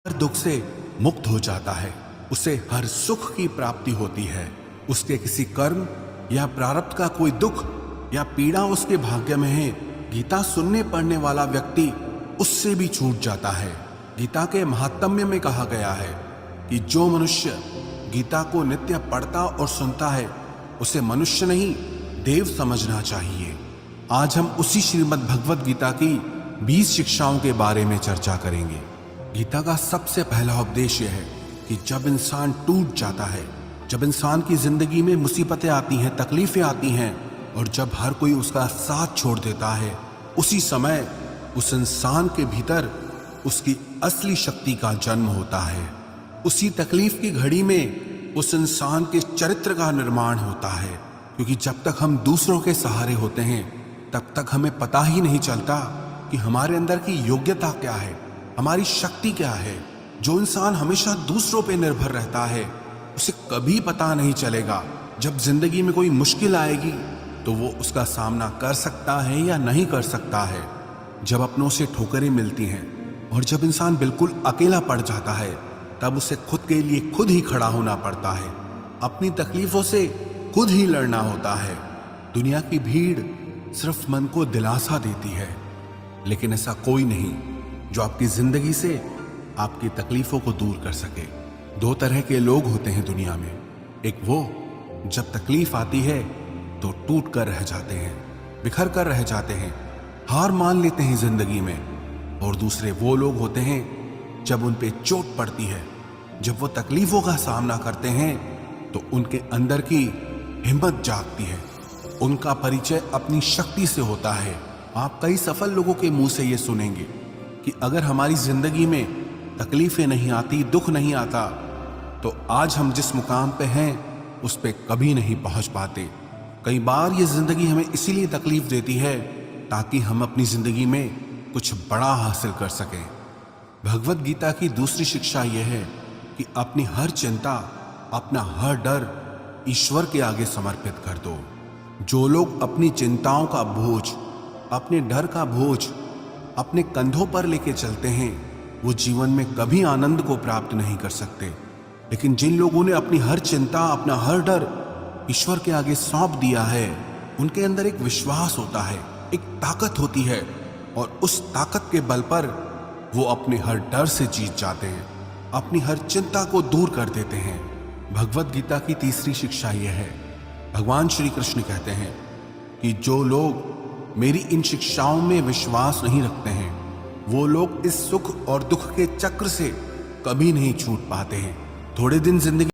हर दुख से मुक्त हो जाता है, उसे हर सुख की प्राप्ति होती है। उसके किसी कर्म या प्रारब्ध का कोई दुख या पीड़ा उसके भाग्य में है, गीता सुनने पढ़ने वाला व्यक्ति उससे भी छूट जाता है। गीता के महात्म्य में कहा गया है कि जो मनुष्य गीता को नित्य पढ़ता और सुनता है उसे मनुष्य नहीं देव समझना चाहिए। आज हम उसी श्रीमद् भगवद गीता की 20 शिक्षाओं के बारे में चर्चा करेंगे। गीता का सबसे पहला उपदेश यह है कि जब इंसान टूट जाता है, जब इंसान की जिंदगी में मुसीबतें आती हैं, तकलीफें आती हैं और जब हर कोई उसका साथ छोड़ देता है, उसी समय उस इंसान के भीतर उसकी असली शक्ति का जन्म होता है। उसी तकलीफ की घड़ी में उस इंसान के चरित्र का निर्माण होता है, क्योंकि जब तक हम दूसरों के सहारे होते हैं तब तक हमें पता ही नहीं चलता कि हमारे अंदर की योग्यता क्या है, हमारी शक्ति क्या है। जो इंसान हमेशा दूसरों पे निर्भर रहता है उसे कभी पता नहीं चलेगा जब जिंदगी में कोई मुश्किल आएगी तो वो उसका सामना कर सकता है या नहीं कर सकता है। जब अपनों से ठोकरें मिलती हैं और जब इंसान बिल्कुल अकेला पड़ जाता है तब उसे खुद के लिए खुद ही खड़ा होना पड़ता है, अपनी तकलीफों से खुद ही लड़ना होता है। दुनिया की भीड़ सिर्फ मन को दिलासा देती है, लेकिन ऐसा कोई नहीं जो आपकी जिंदगी से आपकी तकलीफों को दूर कर सके। दो तरह के लोग होते हैं दुनिया में, एक वो जब तकलीफ आती है तो टूट कर रह जाते हैं, बिखर कर रह जाते हैं, हार मान लेते हैं जिंदगी में, और दूसरे वो लोग होते हैं जब उन पे चोट पड़ती है, जब वो तकलीफों का सामना करते हैं तो उनके अंदर की हिम्मत जागती है, उनका परिचय अपनी शक्ति से होता है। आप कई सफल लोगों के मुंह से ये सुनेंगे कि अगर हमारी जिंदगी में तकलीफें नहीं आती, दुख नहीं आता, तो आज हम जिस मुकाम पे हैं उस पे कभी नहीं पहुंच पाते। कई बार ये जिंदगी हमें इसीलिए तकलीफ देती है ताकि हम अपनी जिंदगी में कुछ बड़ा हासिल कर सकें। भगवद गीता की दूसरी शिक्षा यह है कि अपनी हर चिंता, अपना हर डर ईश्वर के आगे समर्पित कर दो। जो लोग अपनी चिंताओं का बोझ, अपने डर का बोझ अपने कंधों पर लेके चलते हैं वो जीवन में कभी आनंद को प्राप्त नहीं कर सकते। लेकिन जिन लोगों ने अपनी हर चिंता, अपना हर डर ईश्वर के आगे सौंप दिया है, उनके अंदर एक विश्वास होता है, एक ताकत होती है, और उस ताकत के बल पर वो अपने हर डर से जीत जाते हैं, अपनी हर चिंता को दूर कर देते हैं। भगवद गीता की तीसरी शिक्षा यह है, भगवान श्री कृष्ण कहते हैं कि जो लोग मेरी इन शिक्षाओं में विश्वास नहीं रखते हैं वो लोग इस सुख और दुख के चक्र से कभी नहीं छूट पाते हैं। थोड़े दिन जिंदगी